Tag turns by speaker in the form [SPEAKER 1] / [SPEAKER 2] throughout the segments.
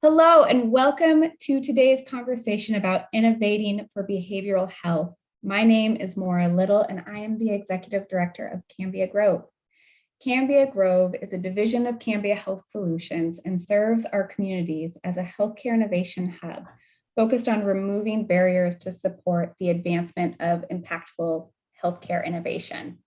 [SPEAKER 1] Hello, and welcome to today's conversation about innovating for behavioral health. My name is Maura Little, and I am the Executive Director of Cambia Grove. Cambia Grove is a division of Cambia Health Solutions and serves our communities as a healthcare innovation hub focused on removing barriers to support the advancement of impactful healthcare innovation.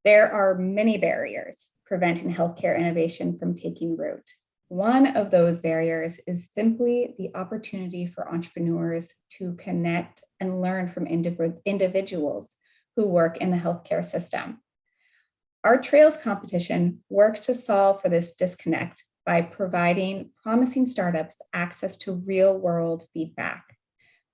[SPEAKER 1] There are many barriers preventing healthcare innovation from taking root. One of those barriers is simply the opportunity for entrepreneurs to connect and learn from individuals who work in the healthcare system. Our Trails competition works to solve for this disconnect by providing promising startups access to real-world feedback.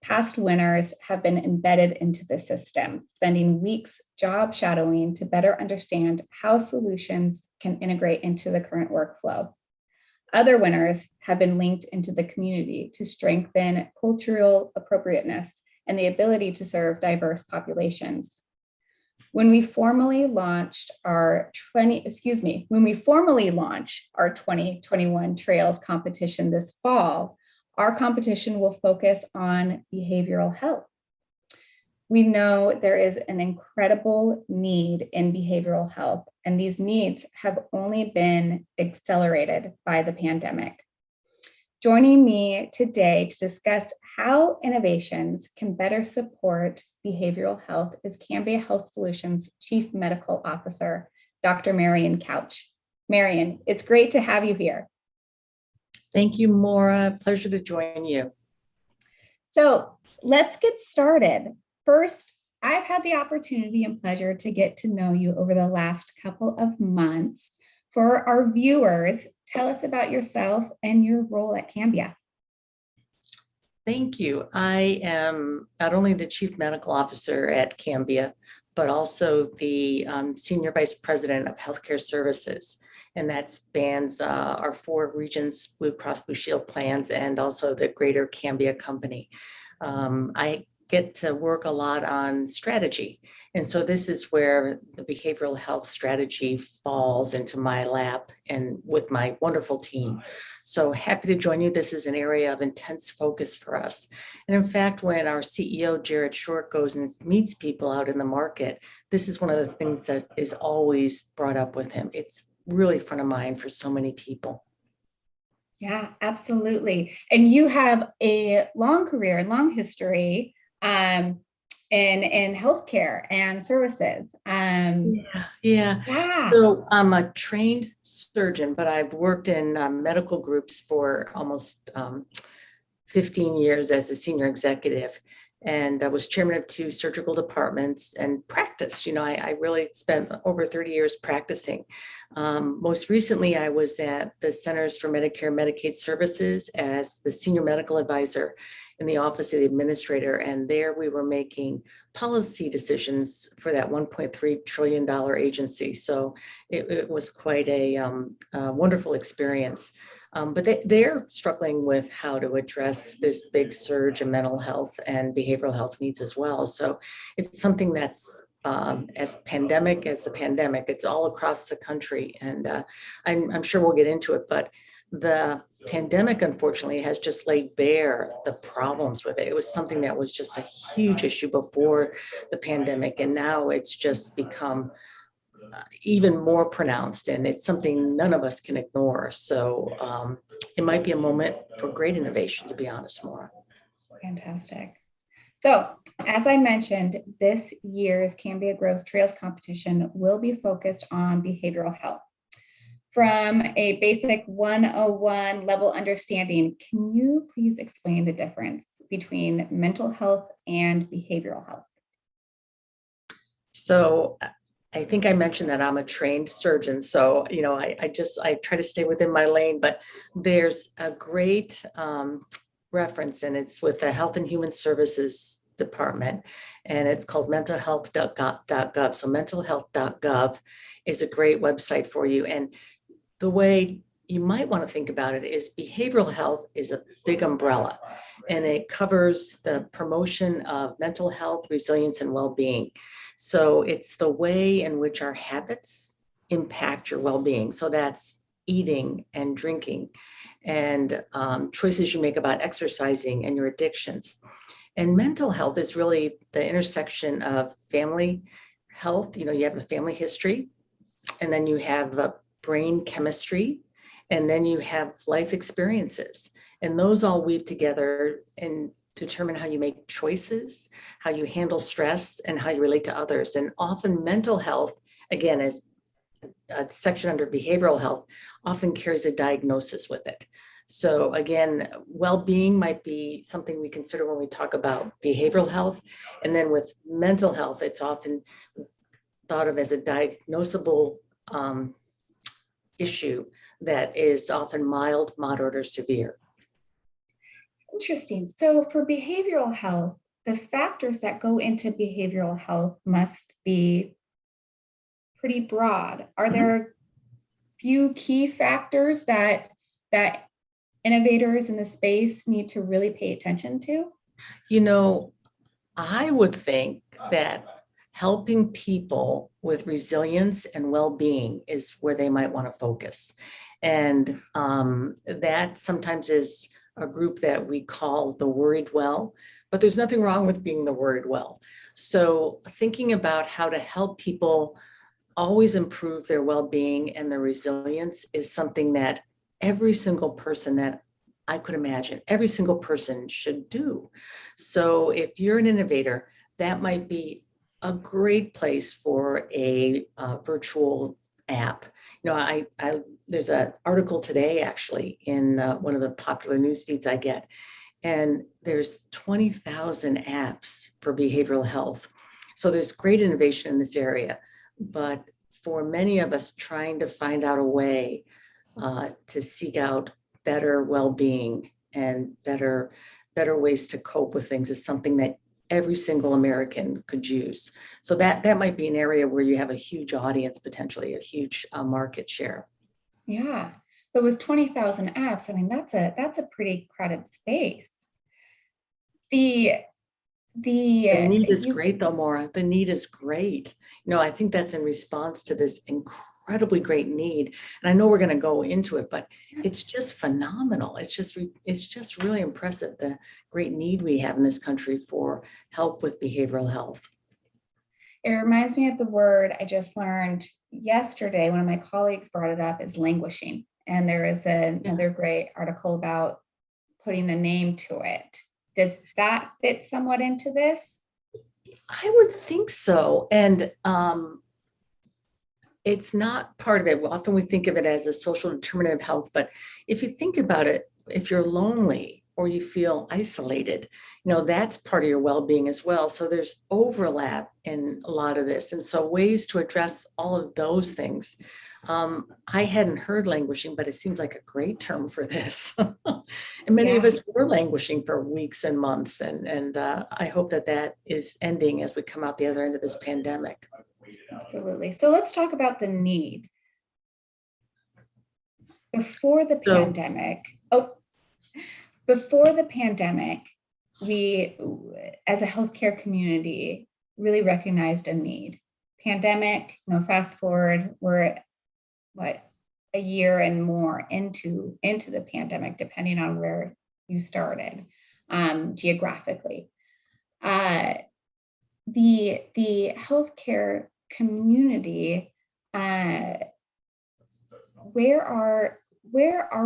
[SPEAKER 1] Past winners have been embedded into the system, spending weeks job shadowing to better understand how solutions can integrate into the current workflow. Other winners have been linked into the community to strengthen cultural appropriateness and the ability to serve diverse populations. When we formally launch our 2021 Trails competition this fall, our competition will focus on behavioral health. We know there is an incredible need in behavioral health, and these needs have only been accelerated by the pandemic. Joining me today to discuss how innovations can better support behavioral health is Cambia Health Solutions Chief Medical Officer, Dr. Marion Couch. Marion, it's great to have you here.
[SPEAKER 2] Thank you, Maura. Pleasure to join you.
[SPEAKER 1] So let's get started. First, I've had the opportunity and pleasure to get to know you over the last couple of months. For our viewers, tell us about yourself and your role at Cambia.
[SPEAKER 2] Thank you. I am not only the Chief Medical Officer at Cambia, but also the Senior Vice President of Healthcare Services. And that spans our 4 regions, Blue Cross Blue Shield plans, and also the greater Cambia company. I get to work a lot on strategy. And so this is where the behavioral health strategy falls into my lap and with my wonderful team. So happy to join you. This is an area of intense focus for us. And in fact, when our CEO, Jared Short, goes and meets people out in the market, this is one of the things that is always brought up with him. It's really front of mind for so many people.
[SPEAKER 1] Yeah, absolutely. And you have a long career and long history in healthcare and services.
[SPEAKER 2] Yeah. So I'm a trained surgeon, but I've worked in medical groups for almost 15 years as a senior executive. And I was chairman of 2 surgical departments and practiced. I really spent over 30 years practicing. Most recently, I was at the Centers for Medicare and Medicaid Services as the senior medical advisor in the office of the administrator. And there we were making policy decisions for that $1.3 trillion agency. So it was quite a wonderful experience. But they're struggling with how to address this big surge in mental health and behavioral health needs as well. So it's something that's as pandemic as the pandemic. It's all across the country. And I'm sure we'll get into it, but the pandemic, unfortunately, has just laid bare the problems with it. It was something that was just a huge issue before the pandemic, and now it's just become even more pronounced, and it's something none of us can ignore. So it might be a moment for great innovation, to be honest, Maura.
[SPEAKER 1] Fantastic. So as I mentioned, this year's Cambia Grove's Trails competition will be focused on behavioral health. From a basic 101 level understanding, can you please explain the difference between mental health and behavioral health?
[SPEAKER 2] So I think I mentioned that I'm a trained surgeon. So, I try to stay within my lane, but there's a great reference, and it's with the Health and Human Services Department, and it's called mentalhealth.gov. So mentalhealth.gov is a great website for you. And the way you might want to think about it is behavioral health is a big umbrella, and it covers the promotion of mental health, resilience, and well-being. So it's the way in which our habits impact your well-being. So that's eating and drinking, and choices you make about exercising and your addictions. And mental health is really the intersection of family health. You know, you have a family history, and then you have brain chemistry, and then you have life experiences. And those all weave together and determine how you make choices, how you handle stress, and how you relate to others. And often mental health, again, as a section under behavioral health, often carries a diagnosis with it. So again, well-being might be something we consider when we talk about behavioral health. And then with mental health, it's often thought of as a diagnosable issue that is often mild, moderate, or severe.
[SPEAKER 1] Interesting. So for behavioral health, the factors that go into behavioral health must be pretty broad. Are there few key factors that innovators in the space need to really pay attention to?
[SPEAKER 2] You know, I would think that helping people with resilience and well-being is where they might want to focus. And that sometimes is a group that we call the worried well, but there's nothing wrong with being the worried well. So thinking about how to help people always improve their well-being and their resilience is something that every single person that I could imagine, every single person should do. So if you're an innovator, that might be a great place for a virtual app. You know, I there's an article today actually in one of the popular news feeds I get, and there's 20,000 apps for behavioral health. So there's great innovation in this area, but for many of us trying to find out a way to seek out better well-being and better ways to cope with things is something that every single American could use. So that might be an area where you have a huge audience, potentially a huge market share.
[SPEAKER 1] Yeah, but with 20,000 apps, I mean, that's a pretty crowded space. The
[SPEAKER 2] need is great though, Maura. The need is great. You know, I think that's in response to this incredibly great need. And I know we're going to go into it, but it's just phenomenal. It's just really impressive, the great need we have in this country for help with behavioral health.
[SPEAKER 1] It reminds me of the word I just learned yesterday. One of my colleagues brought it up, is languishing. And there is another great article about putting a name to it. Does that fit somewhat into this?
[SPEAKER 2] I would think so. And it's not part of it. Often we think of it as a social determinant of health, but if you think about it, if you're lonely or you feel isolated, you know, that's part of your well-being as well. So there's overlap in a lot of this. And so ways to address all of those things. I hadn't heard languishing, but it seems like a great term for this. And many of us were languishing for weeks and months. And I hope that is ending as we come out the other end of this pandemic.
[SPEAKER 1] Absolutely. So let's talk about the need. Before the pandemic, we, as a healthcare community, really recognized a need. Pandemic, fast forward, we're a year and more into the pandemic, depending on where you started geographically. The healthcare community, where are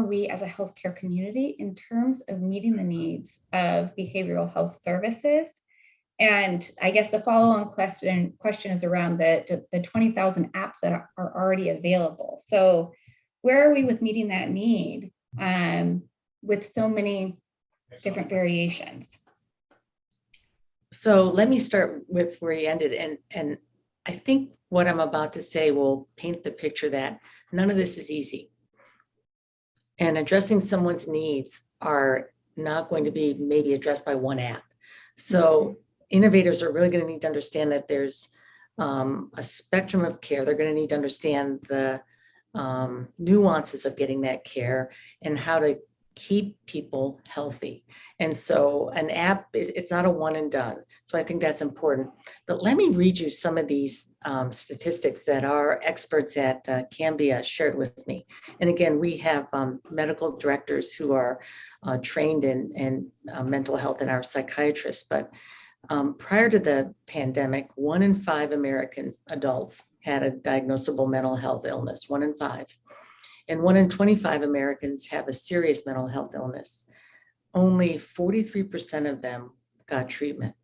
[SPEAKER 1] we as a healthcare community in terms of meeting the needs of behavioral health services? And I guess the follow-on question is around the 20,000 apps that are already available. So where are we with meeting that need with so many different variations?
[SPEAKER 2] So let me start with where you ended. And I think what I'm about to say will paint the picture that none of this is easy. And addressing someone's needs are not going to be maybe addressed by one app. So innovators are really going to need to understand that there's a spectrum of care. They're going to need to understand the nuances of getting that care and how to keep people healthy. And so an app it's not a one and done. So I think that's important. But let me read you some of these statistics that our experts at Cambia shared with me. And again, we have medical directors who are trained in mental health and our psychiatrists. But prior to the pandemic, 1 in 5 American adults had a diagnosable mental health illness, 1 in 5. And 1 in 25 Americans have a serious mental health illness. Only 43% of them got treatment.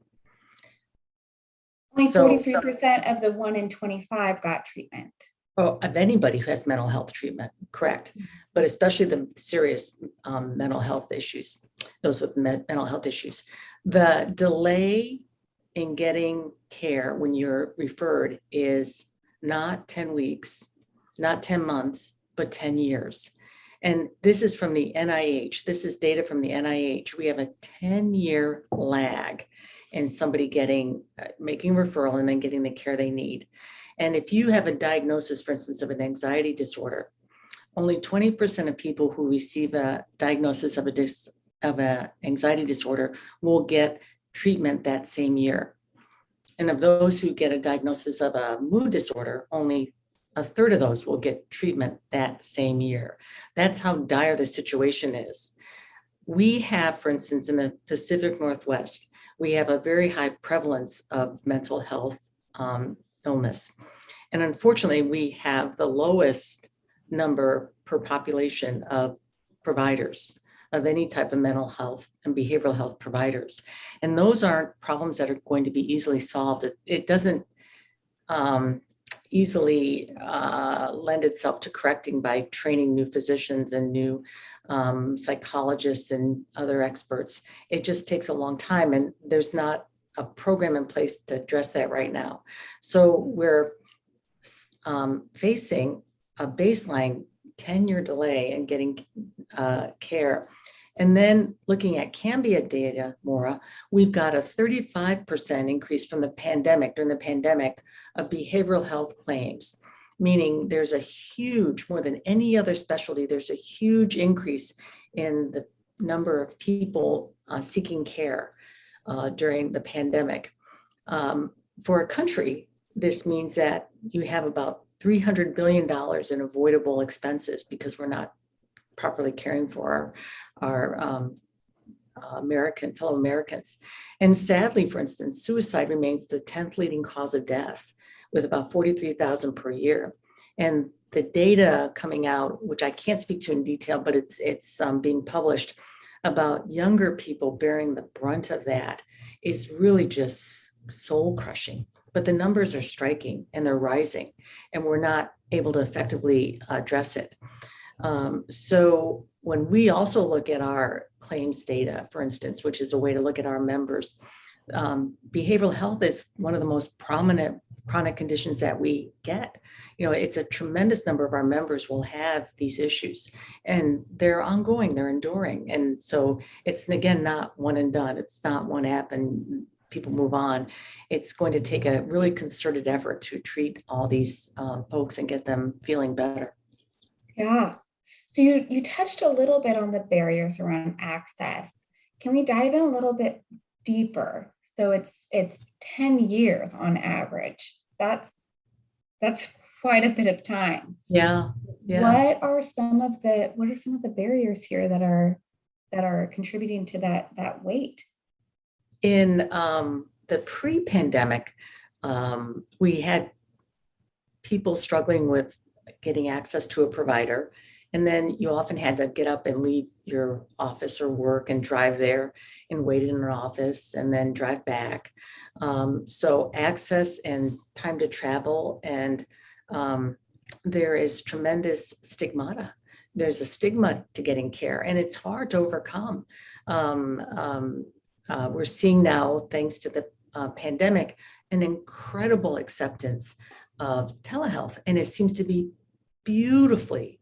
[SPEAKER 1] Only 43% of the 1 in 25 got treatment.
[SPEAKER 2] Oh, of anybody who has mental health treatment, correct. But especially the serious mental health issues, those with mental health issues. The delay in getting care when you're referred is not 10 weeks, not 10 months, but 10 years. And this is from the NIH. This is data from the NIH. We have a 10-year lag in somebody making referral and then getting the care they need. And if you have a diagnosis, for instance, of an anxiety disorder, only 20% of people who receive a diagnosis of an anxiety disorder will get treatment that same year. And of those who get a diagnosis of a mood disorder, only a third of those will get treatment that same year. That's how dire the situation is. We have, for instance, in the Pacific Northwest, we have a very high prevalence of mental health illness. And unfortunately, we have the lowest number per population of providers of any type of mental health and behavioral health providers. And those aren't problems that are going to be easily solved. It doesn't easily lend itself to correcting by training new physicians and new psychologists and other experts. It just takes a long time, and there's not a program in place to address that right now. So we're facing a baseline 10-year delay in getting care. And then looking at Cambia data, Maura, we've got a 35% increase from the pandemic, during the pandemic, of behavioral health claims, meaning there's a huge, more than any other specialty, there's a huge increase in the number of people seeking care during the pandemic. For a country, this means that you have about $300 billion in avoidable expenses because we're not properly caring for our fellow Americans. And sadly, for instance, suicide remains the 10th leading cause of death, with about 43,000 per year. And the data coming out, which I can't speak to in detail, but it's being published about younger people bearing the brunt of that, is really just soul crushing. But the numbers are striking and they're rising, and we're not able to effectively address it. So when we also look at our claims data, for instance, which is a way to look at our members, behavioral health is one of the most prominent chronic conditions that we get. You know, it's a tremendous number of our members will have these issues, and they're ongoing, they're enduring. And so it's, again, not one and done. It's not one app and people move on. It's going to take a really concerted effort to treat all these folks and get them feeling better.
[SPEAKER 1] Yeah. So you touched a little bit on the barriers around access. Can we dive in a little bit deeper? So it's 10 years on average. That's quite a bit of time.
[SPEAKER 2] Yeah.
[SPEAKER 1] What are some of the barriers here that are contributing to that wait?
[SPEAKER 2] In the pre-pandemic, we had people struggling with getting access to a provider. And then you often had to get up and leave your office or work and drive there and wait in an office and then drive back. So access and time to travel, and there is tremendous stigmata. There's a stigma to getting care, and it's hard to overcome. We're seeing now, thanks to the pandemic, an incredible acceptance of telehealth, and it seems to be beautifully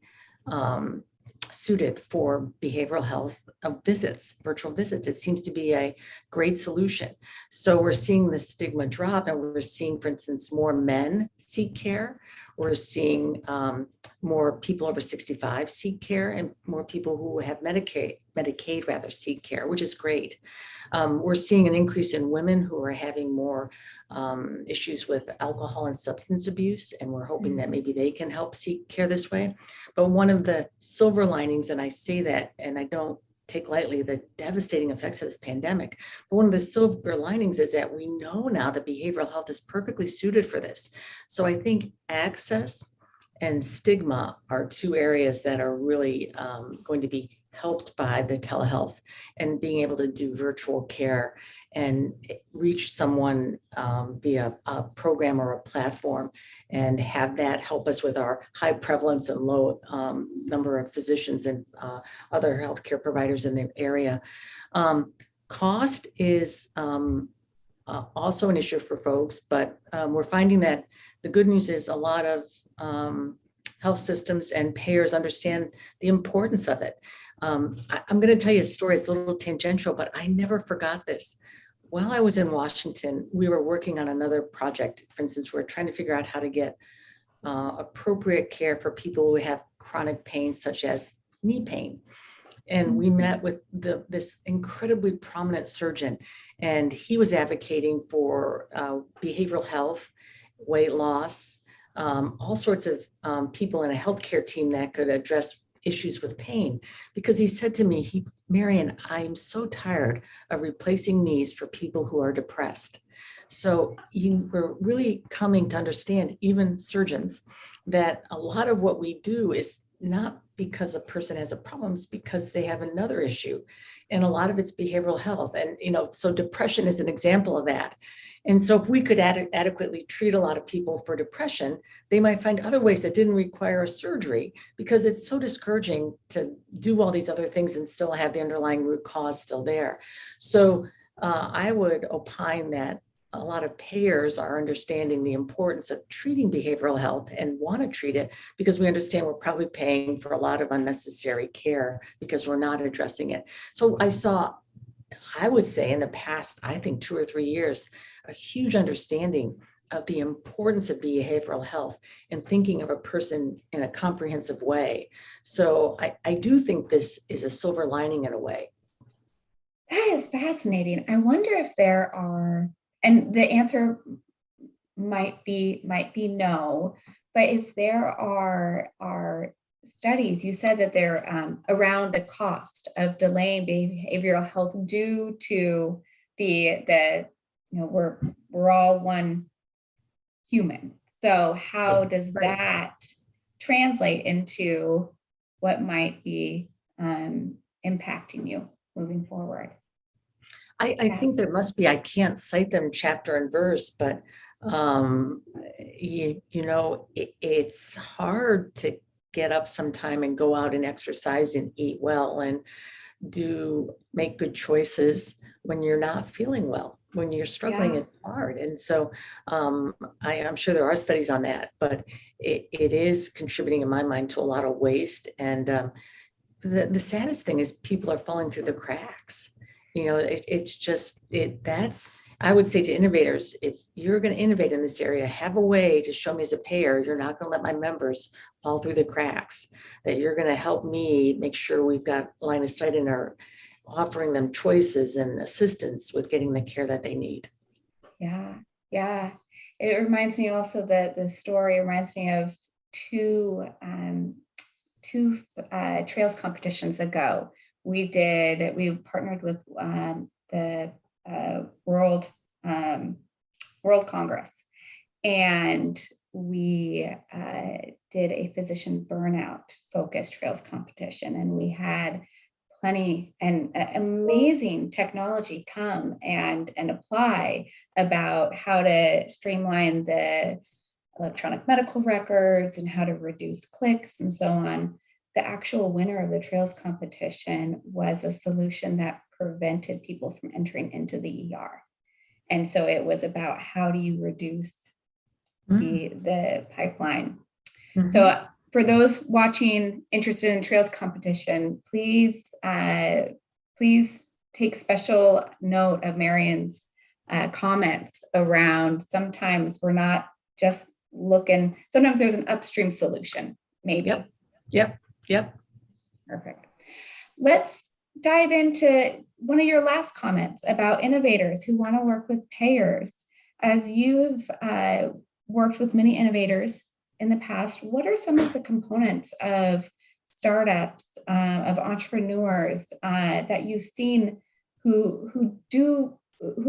[SPEAKER 2] suited for behavioral health visits, virtual visits. It seems to be a great solution. So we're seeing the stigma drop, and we're seeing, for instance, more men seek care. We're seeing more people over 65 seek care, and more people who have Medicaid rather seek care, which is great. We're seeing an increase in women who are having more issues with alcohol and substance abuse, and we're hoping that maybe they can help seek care this way. But one of the silver linings, and I say that, and I don't take lightly the devastating effects of this pandemic, but one of the silver linings is that we know now that behavioral health is perfectly suited for this. So I think access and stigma are two areas that are really going to be helped by the telehealth and being able to do virtual care and reach someone via a program or a platform, and have that help us with our high prevalence and low number of physicians and other healthcare providers in the area. Cost is also an issue for folks, but we're finding that the good news is a lot of health systems and payers understand the importance of it. I'm going to tell you a story. It's a little tangential, but I never forgot this. While I was in Washington, we were working on another project. For instance, we're trying to figure out how to get appropriate care for people who have chronic pain, such as knee pain. And we met with this incredibly prominent surgeon, and he was advocating for behavioral health, weight loss, all sorts of people in a healthcare team that could address issues with pain. Because he said to me, Marian, I'm so tired of replacing knees for people who are depressed. So you were really coming to understand, even surgeons, that a lot of what we do is not because a person has a problem, it's because they have another issue. And a lot of it's behavioral health. And, so depression is an example of that. And so if we could adequately treat a lot of people for depression, they might find other ways that didn't require a surgery, because it's so discouraging to do all these other things and still have the underlying root cause still there. So I would opine that a lot of payers are understanding the importance of treating behavioral health and want to treat it, because we understand we're probably paying for a lot of unnecessary care because we're not addressing it. So I would say in the past, I think 2 or 3 years, a huge understanding of the importance of behavioral health and thinking of a person in a comprehensive way. So I do think this is a silver lining in a way.
[SPEAKER 1] That is fascinating. I wonder if there are, and the answer might be no, but if there are studies, you said that they're around the cost of delaying behavioral health due to the we're all one human. So how does that translate into what might be impacting you moving forward?
[SPEAKER 2] I think there must be, I can't cite them chapter and verse, but it's hard to get up sometime and go out and exercise and eat well and make good choices when you're not feeling well. When you're struggling, it's hard. And so I'm sure there are studies on that, but it is contributing in my mind to a lot of waste. And the saddest thing is people are falling through the cracks. I would say to innovators, if you're going to innovate in this area, have a way to show me as a payer, you're not going to let my members fall through the cracks, that you're going to help me make sure we've got line of sight and are offering them choices and assistance with getting the care that they need.
[SPEAKER 1] Yeah. It reminds me also that the story reminds me of two trails competitions ago. We partnered with the World Congress, and we did a physician burnout focused trails competition, and we had plenty and amazing technology come and apply about how to streamline the electronic medical records and how to reduce clicks and so on. The actual winner of the trails competition was a solution that prevented people from entering into the ER. And so it was about how do you reduce the pipeline. Mm-hmm. So for those watching interested in trails competition, please take special note of Marian's comments around sometimes we're not just looking, sometimes there's an upstream solution, maybe.
[SPEAKER 2] Yep.
[SPEAKER 1] Perfect. Let's dive into one of your last comments about innovators who want to work with payers. As you've worked with many innovators in the past, what are some of the components of startups, of entrepreneurs that you've seen who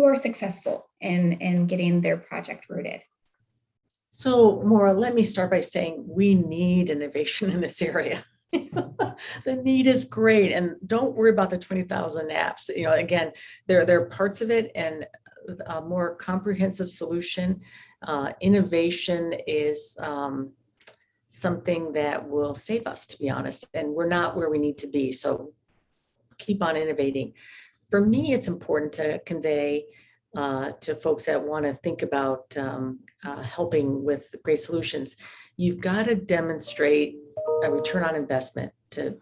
[SPEAKER 1] are successful in getting their project rooted?
[SPEAKER 2] So, Maura, let me start by saying we need innovation in this area. The need is great, and don't worry about the 20,000 apps. Again, there are parts of it, and a more comprehensive solution. Innovation is something that will save us, to be honest, and we're not where we need to be. So keep on innovating. For me, it's important to convey to folks that want to think about helping with great solutions. You've got to demonstrate a return on investment to,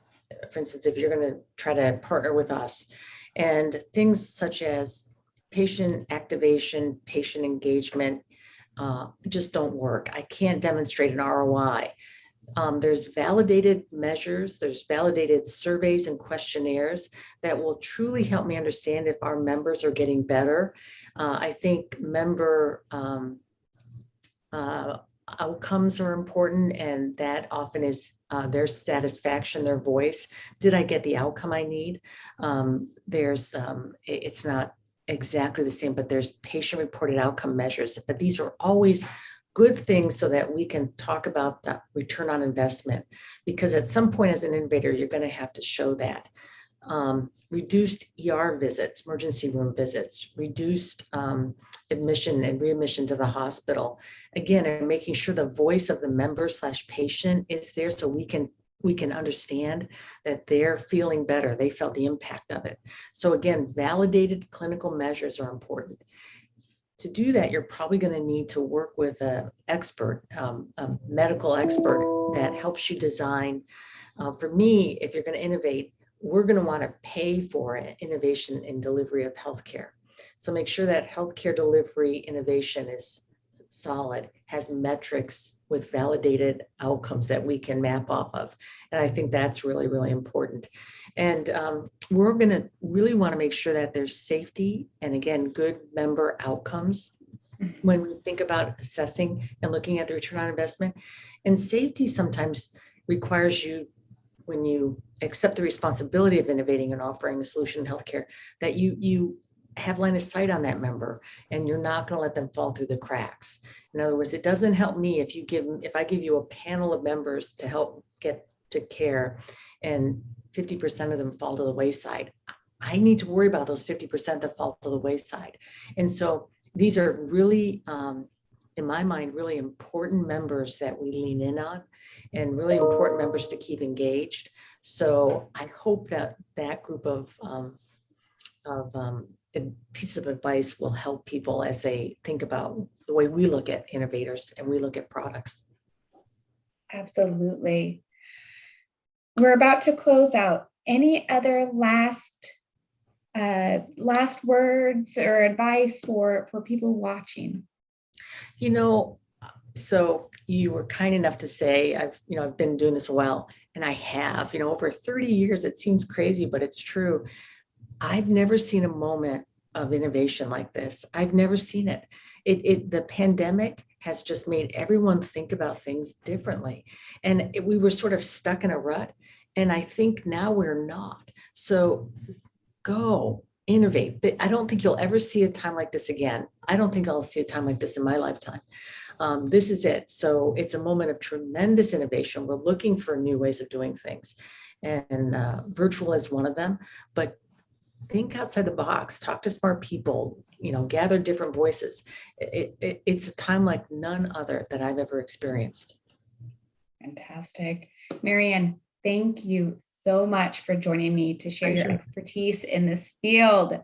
[SPEAKER 2] for instance, if you're going to try to partner with us, and things such as patient activation, patient engagement, just don't work. I can't demonstrate an ROI. There's validated measures, there's validated surveys and questionnaires that will truly help me understand if our members are getting better. I think member outcomes are important, and that often is their satisfaction, their voice. Did I get the outcome I need? It's not exactly the same, but there's patient-reported outcome measures. But these are always good things so that we can talk about the return on investment, because at some point as an innovator, you're going to have to show that. Reduced ER visits, emergency room visits, reduced admission and readmission to the hospital. Again, and making sure the voice of the member/patient is there so we can understand that they're feeling better. They felt the impact of it. So again, validated clinical measures are important. To do that, you're probably going to need to work with an expert, a medical expert that helps you design. For me, if you're going to innovate, we're going to want to pay for innovation in delivery of healthcare. So make sure that healthcare delivery innovation is solid, has metrics with validated outcomes that we can map off of. And I think that's really, really important. And we're going to really want to make sure that there's safety and, again, good member outcomes when we think about assessing and looking at the return on investment. And safety sometimes requires you, when you accept the responsibility of innovating and offering a solution in healthcare, that you have line of sight on that member, and you're not going to let them fall through the cracks. In other words, it doesn't help me if I give you a panel of members to help get to care, and 50% of them fall to the wayside. I need to worry about those 50% that fall to the wayside. And so these are really, in my mind, really important members that we lean in on, and really important members to keep engaged. So I hope that that group of pieces of advice will help people as they think about the way we look at innovators and we look at products.
[SPEAKER 1] Absolutely. We're about to close out. Any other last words or advice for people watching?
[SPEAKER 2] So you were kind enough to say I've been doing this a while, and I have, over 30 years. It seems crazy, but it's true. I've never seen a moment of innovation like this. I've never seen it. The pandemic has just made everyone think about things differently. And we were sort of stuck in a rut. And I think now we're not. So go innovate. I don't think you'll ever see a time like this again. I don't think I'll see a time like this in my lifetime. This is it. So it's a moment of tremendous innovation. We're looking for new ways of doing things. And virtual is one of them. But think outside the box, talk to smart people, gather different voices. It's a time like none other that I've ever experienced.
[SPEAKER 1] Fantastic. Marianne, thank you so much for joining me to share your expertise in this field.